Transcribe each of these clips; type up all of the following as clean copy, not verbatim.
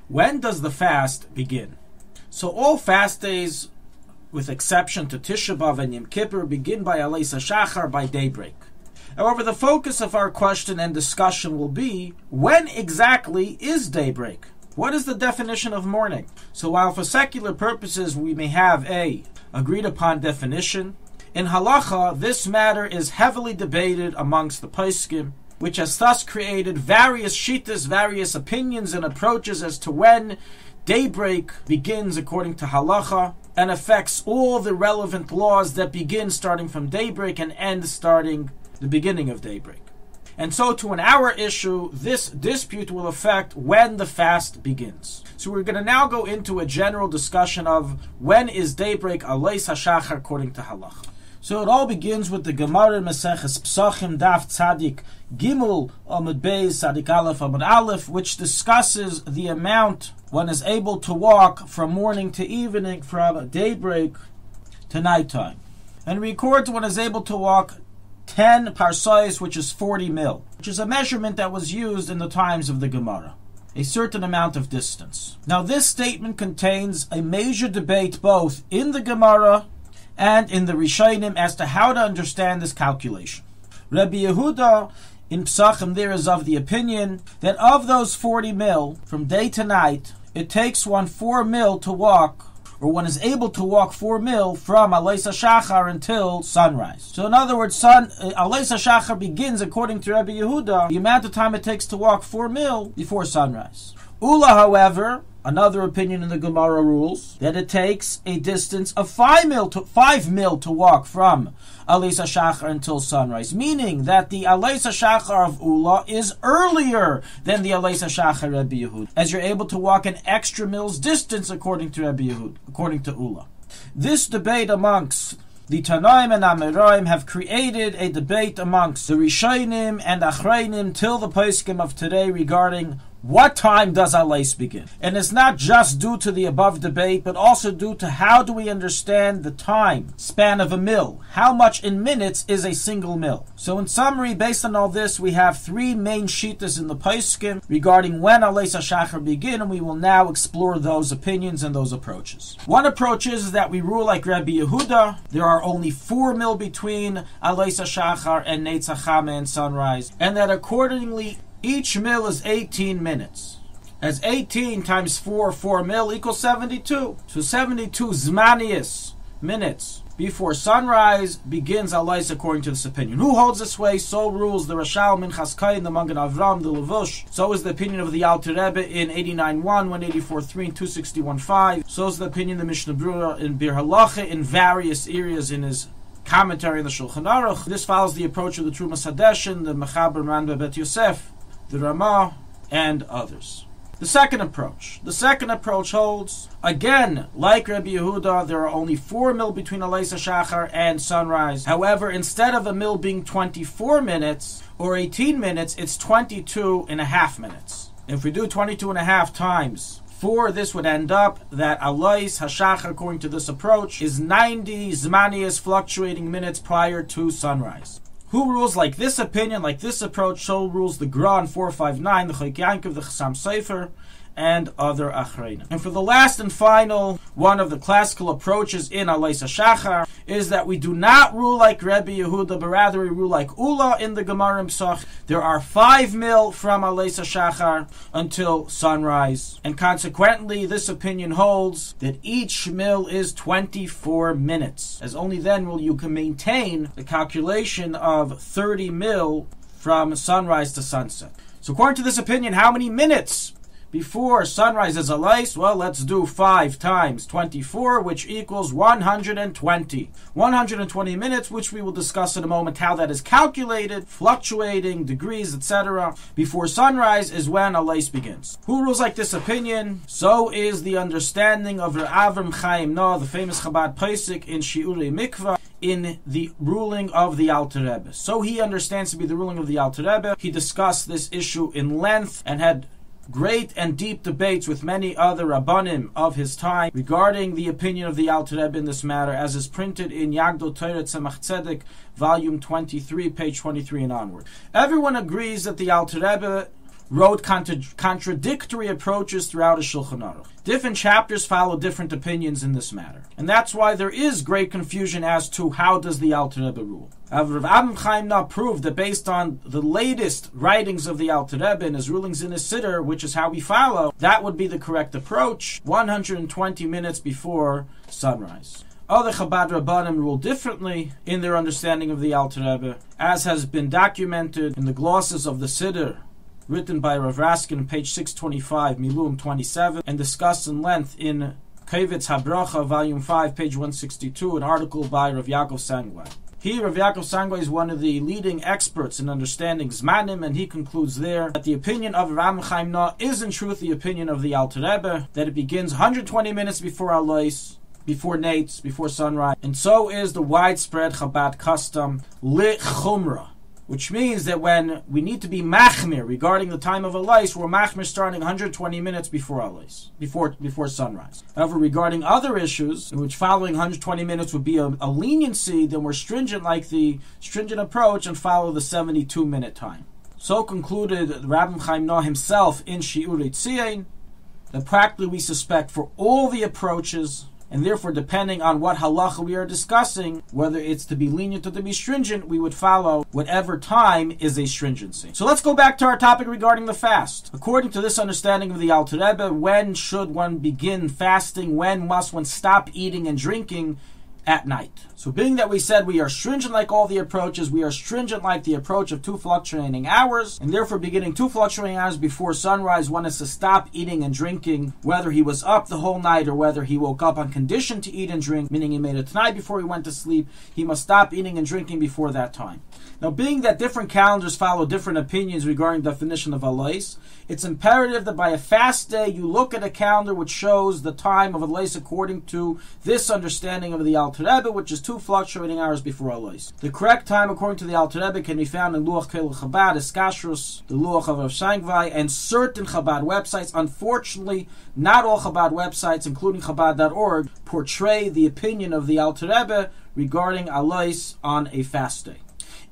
When does the fast begin? So all fast days, with exception to Tisha B'Av and Yom Kippur, begin by Aleis HaShachar, by daybreak. However, the focus of our question and discussion will be, when exactly is daybreak? What is the definition of morning? So while for secular purposes we may have a agreed upon definition, in halacha this matter is heavily debated amongst the poskim, which has thus created various shittas, various opinions and approaches as to when daybreak begins according to halacha, and affects all the relevant laws that begin starting from daybreak and end starting the beginning of daybreak. And so to an hour issue, this dispute will affect when the fast begins. So we're going to now go into a general discussion of when is daybreak Aleis HaShachar according to halacha. So it all begins with the Gemara Maseches Psachim Daf Tzadik Gimel Amud Beis Tzadik Aleph Amud Aleph, which discusses the amount one is able to walk from morning to evening, from daybreak to nighttime. And records one is able to walk 10 parsais, which is 40 mil, which is a measurement that was used in the times of the Gemara, a certain amount of distance. Now this statement contains a major debate both in the Gemara and in the Rishonim as to how to understand this calculation. Rabbi Yehuda in Psachim there is of the opinion that of those 40 mil from day to night, it takes one 4 mil to walk, or one is able to walk 4 mil from Aleis HaShachar until sunrise. So in other words, Aleis HaShachar begins, according to Rabbi Yehuda, the amount of time it takes to walk 4 mil before sunrise. Ula, however, another opinion in the Gemara rules that it takes a distance of 5 mil to walk from Aleis HaShachar until sunrise, meaning that the Aleis HaShachar of Ula is earlier than the Aleis HaShachar Rabbi Yehud, as you're able to walk an extra mil's distance according to Rabbi Yehud, according to Ula. This debate amongst the Tanaim and Amoraim have created a debate amongst the Rishonim and Achrayim till the poskim of today regarding what time does Aleis begin? And it's not just due to the above debate, but also due to how do we understand the time span of a mil? How much in minutes is a single mil? So in summary, based on all this, we have three main shittas in the poskim regarding when Aleis HaShachar begin, and we will now explore those opinions and those approaches. One approach is that we rule like Rabbi Yehuda. There are only 4 mil between Aleis HaShachar and Neitz HaChama and sunrise, and that accordingly each mil is 18 minutes. As 18 times 4 mil equals 72. So 72 zmanius minutes before sunrise begins Aleis according to this opinion. Who holds this way? So rules the Rashal Minchas Kain, the Magen Avram, the Levush. So is the opinion of the Alter Rebbe in 89.1, 184.3, and 261.5. So is the opinion of the Mishnah Brura in Bir Halacha in various areas in his commentary in the Shulchanaruchharav. This follows the approach of the Trumas Hadeshin, the Mechaber Ran Bet Yosef, the Ramah, and others. The second approach holds, again, like Rabbi Yehuda, there are only 4 mil between Aleis HaShachar and sunrise. However, instead of a mil being 24 minutes or 18 minutes, it's 22 and a half minutes. If we do 22 and a half times 4, this would end up that Aleis HaShachar, according to this approach, is 90 zmanias fluctuating minutes prior to sunrise. Who rules like this opinion, like this approach? So rules the Gra in 459, the Chayk Yankov, the Chassam Sofer, and other Achrayim. And for the last and final one of the classical approaches in Aleis HaShachar is that we do not rule like Rabbi Yehuda, but rather we rule like Ula in the Gemara Psach. There are 5 mil from Aleis HaShachar until sunrise, and consequently this opinion holds that each mil is 24 minutes, as only then will you can maintain the calculation of 30 mil from sunrise to sunset. So according to this opinion, how many minutes before sunrise is Aleis? Well, let's do 5 times 24, which equals 120. 120 minutes, which we will discuss in a moment how that is calculated, fluctuating, degrees, etc. Before sunrise is when Aleis begins. Who rules like this opinion? So is the understanding of Rav Avram Chaim Noah, the famous Chabad Pesach in Shiurei Mikvah, in the ruling of the Alter Rebbe. So he understands to be the ruling of the Alter Rebbe. He discussed this issue in length and had great and deep debates with many other Rabbanim of his time regarding the opinion of the Alter Rebbe in this matter, as is printed in Yagdol Torah Tzemach Tzedek, volume 23, page 23 and onward. Everyone agrees that the Alter Rebbe wrote contradictory approaches throughout his Shulchanaruch. Different chapters follow different opinions in this matter. And that's why there is great confusion as to how does the Alter Rebbe rule. Rav Abba Chaim now proved that based on the latest writings of the Alter Rebbe and his rulings in his Siddur, which is how we follow, that would be the correct approach, 120 minutes before sunrise. Other Chabad Rabbanim rule differently in their understanding of the Alter Rebbe, as has been documented in the glosses of the Siddur, written by Rav Raskin, page 625, Milum 27, and discussed in length in Kavitz HaBracha, volume 5, page 162, an article by Rav Yaakov Sangwai. Here, Rav Yaakov Sangwai is one of the leading experts in understanding Zmanim, and he concludes there that the opinion of Rav Chaim Na is in truth the opinion of the Alter Rebbe, that it begins 120 minutes before Alois, before Nates, before sunrise, and so is the widespread Chabad custom, Li Chumrah, which means that when we need to be machmir regarding the time of Alois, we're machmir starting 120 minutes before Alois, before sunrise. However, regarding other issues, in which following 120 minutes would be a leniency, then we're stringent like the stringent approach and follow the 72-minute time. So concluded Rabbi Chaim Na himself in Shiurei Tzion, that practically we suspect for all the approaches, and therefore depending on what halacha we are discussing, whether it's to be lenient or to be stringent, we would follow whatever time is a stringency. So let's go back to our topic regarding the fast. According to this understanding of the Alter Rebbe, when should one begin fasting? When must one stop eating and drinking? At night. So being that we said we are stringent like all the approaches, we are stringent like the approach of 2 fluctuating hours, and therefore beginning 2 fluctuating hours before sunrise, one is to stop eating and drinking, whether he was up the whole night or whether he woke up on condition to eat and drink, meaning he made it tonight before he went to sleep, he must stop eating and drinking before that time. Now, being that different calendars follow different opinions regarding the definition of Alois, it's imperative that by a fast day you look at a calendar which shows the time of Alois according to this understanding of the Alter Rebbe, which is 2 fluctuating hours before Alois. The correct time according to the Alter Rebbe can be found in Luach Kel Chabad, Eskashrus, the Luach of Rav Shangvai, and certain Chabad websites. Unfortunately, not all Chabad websites, including Chabad.org, portray the opinion of the Alter Rebbe regarding Alois on a fast day.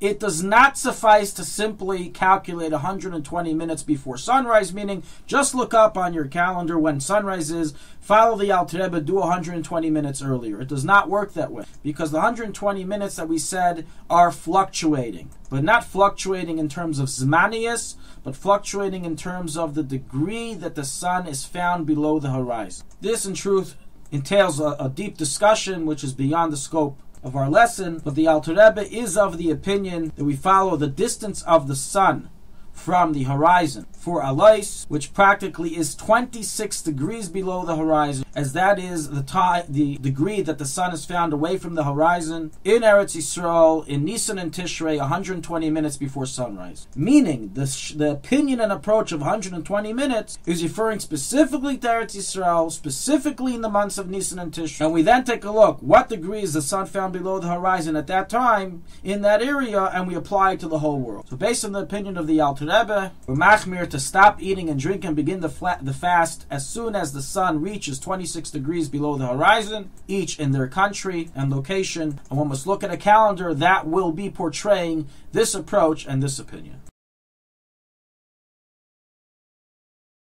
It does not suffice to simply calculate 120 minutes before sunrise, meaning just look up on your calendar when sunrise is, follow the Alter Rebbe, do 120 minutes earlier. It does not work that way, because the 120 minutes that we said are fluctuating, but not fluctuating in terms of Zmanius, but fluctuating in terms of the degree that the sun is found below the horizon. This, in truth, entails a deep discussion which is beyond the scope of our lesson, but the Alter Rebbe is of the opinion that we follow the distance of the sun from the horizon for Alois, which practically is 26 degrees below the horizon, as that is the degree that the sun is found away from the horizon in Eretz Yisrael, in Nisan and Tishrei, 120 minutes before sunrise. Meaning, the opinion and approach of 120 minutes is referring specifically to Eretz Yisrael, specifically in the months of Nisan and Tishrei. And we then take a look, what degree is the sun found below the horizon at that time in that area, and we apply it to the whole world. So based on the opinion of the Alter Rebbe, we're machmir to stop eating and drinking and begin the fast as soon as the sun reaches 26 degrees below the horizon, each in their country and location, and one must look at a calendar that will be portraying this approach and this opinion.